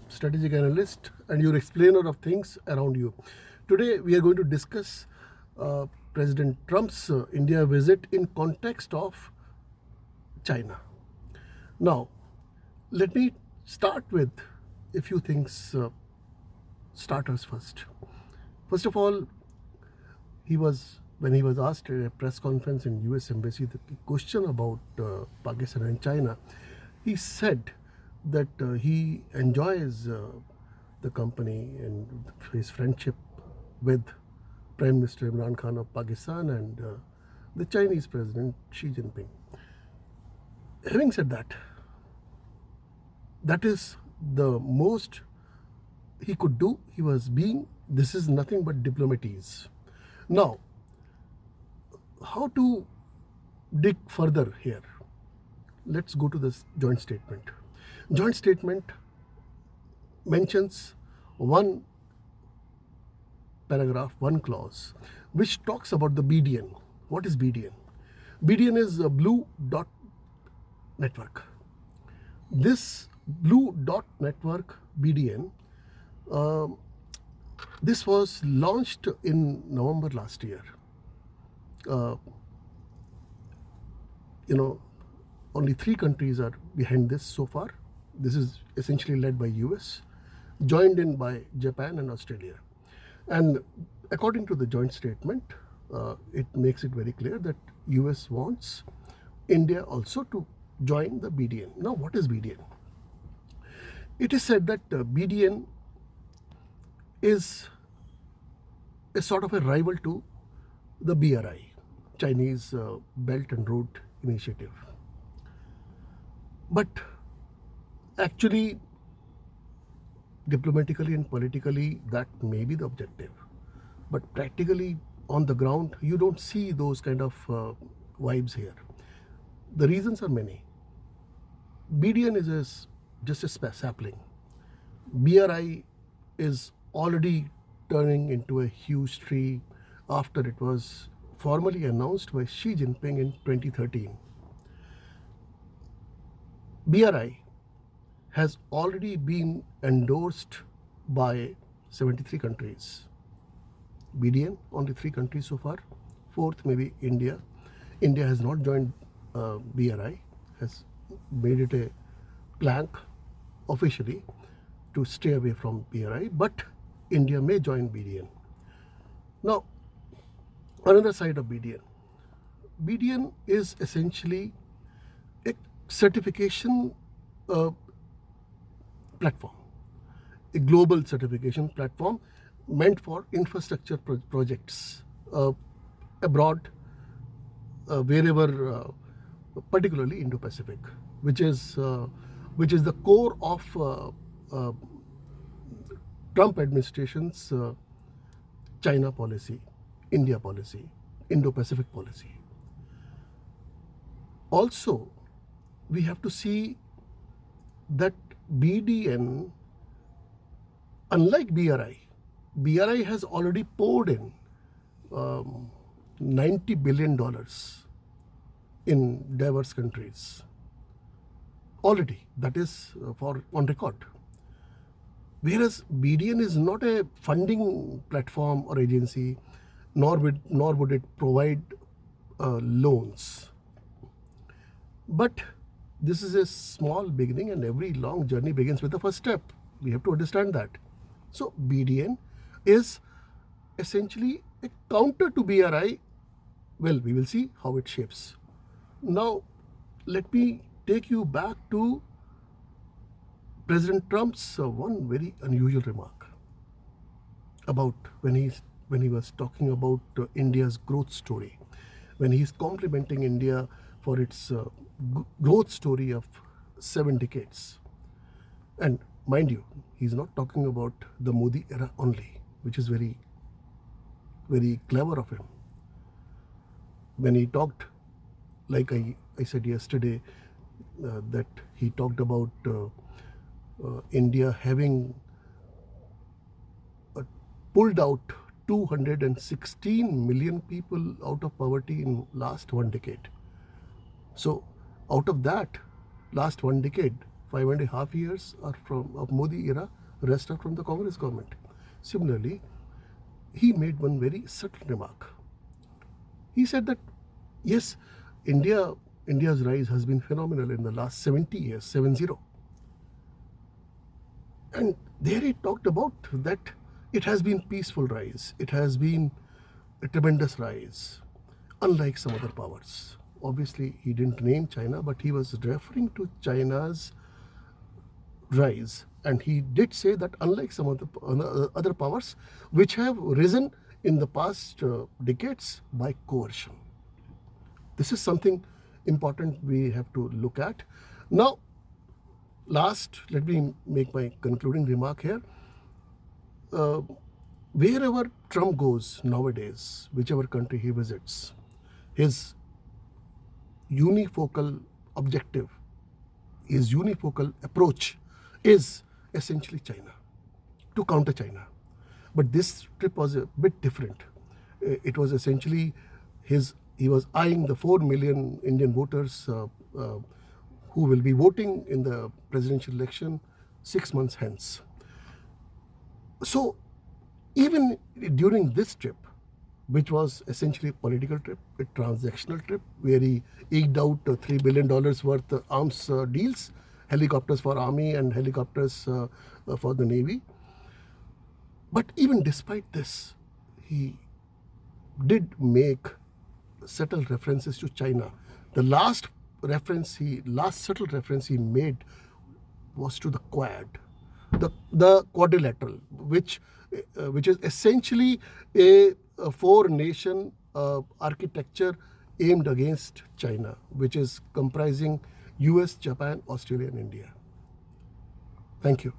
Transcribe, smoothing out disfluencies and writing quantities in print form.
Strategic analyst and your explainer of things around you. Today we are going to discuss President Trump's India visit in context of China. Now, let me start with a few things, starters first. First of all, when he was asked at a press conference in US Embassy the question about Pakistan and China, he said that he enjoys the company and his friendship with Prime Minister Imran Khan of Pakistan and the Chinese President Xi Jinping. Having said that, that is the most he could do. This is nothing but diplomacies. Now, how to dig further here? Let's go to this joint statement. Joint statement mentions one paragraph, one clause, which talks about the BDN. What is BDN? BDN is a blue dot network. This blue dot network, BDN, this was launched in November last year. Only 3 countries are behind this so far. This is essentially led by US, joined in by Japan and Australia. And according to the joint statement, it makes it very clear that US wants India also to join the BDN. Now, what is BDN? It is said that BDN is a sort of a rival to the BRI, Chinese Belt and Road Initiative. But actually, diplomatically and politically, that may be the objective. But practically, on the ground, you don't see those kind of vibes here. The reasons are many. BDN is just a sapling. BRI is already turning into a huge tree after it was formally announced by Xi Jinping in 2013. BRI has already been endorsed by 73 countries. BDN, only 3 countries so far. 4th, maybe India. India has not joined BRI, has made it a plank officially to stay away from BRI, but India may join BDN. Now, another side of BDN. BDN is essentially a certification platform, a global certification platform meant for infrastructure projects abroad, wherever, particularly Indo-Pacific, which is the core of Trump administration's China policy, India policy, Indo-Pacific policy. Also, we have to see that BDN, unlike BRI has already poured in $90 billion in diverse countries. Already, that is on record. Whereas BDN is not a funding platform or agency, nor would it provide loans. But this is a small beginning, and every long journey begins with the first step. We have to understand that. So BDN is essentially a counter to BRI. Well, we will see how it shapes. Now, let me take you back to President Trump's one very unusual remark about when he was talking about India's growth story, when he's complimenting India for its growth story of 7 decades. And mind you, he's not talking about the Modi era only, which is very, very clever of him. When he talked, like I said yesterday, that he talked about India having pulled out 216 million people out of poverty in last 1 decade. So out of that last 1 decade, 5.5 years are from of Modi era, rest are from the Congress government. Similarly, he made one very subtle remark. He said that yes, India's rise has been phenomenal in the last 70 years, 70. And there he talked about that it has been peaceful rise. It has been a tremendous rise, unlike some other powers. Obviously, he didn't name China, but he was referring to China's rise. And he did say that unlike some of the other powers which have risen in the past decades by coercion. This is something important we have to look at. Now, last, let me make my concluding remark here. Wherever Trump goes nowadays, whichever country he visits, his unifocal objective, his unifocal approach is essentially China, to counter China. But this trip was a bit different. It was essentially he was eyeing the 4 million Indian voters who will be voting in the presidential election 6 months hence. So even during this trip, which was essentially a political trip, a transactional trip, where he eked out $3 billion worth of arms deals, helicopters for army and helicopters for the navy. But even despite this, he did make subtle references to China. The last subtle reference he made was to the Quad, the quadrilateral, which is essentially a four-nation architecture aimed against China, which is comprising US, Japan, Australia, and India. Thank you.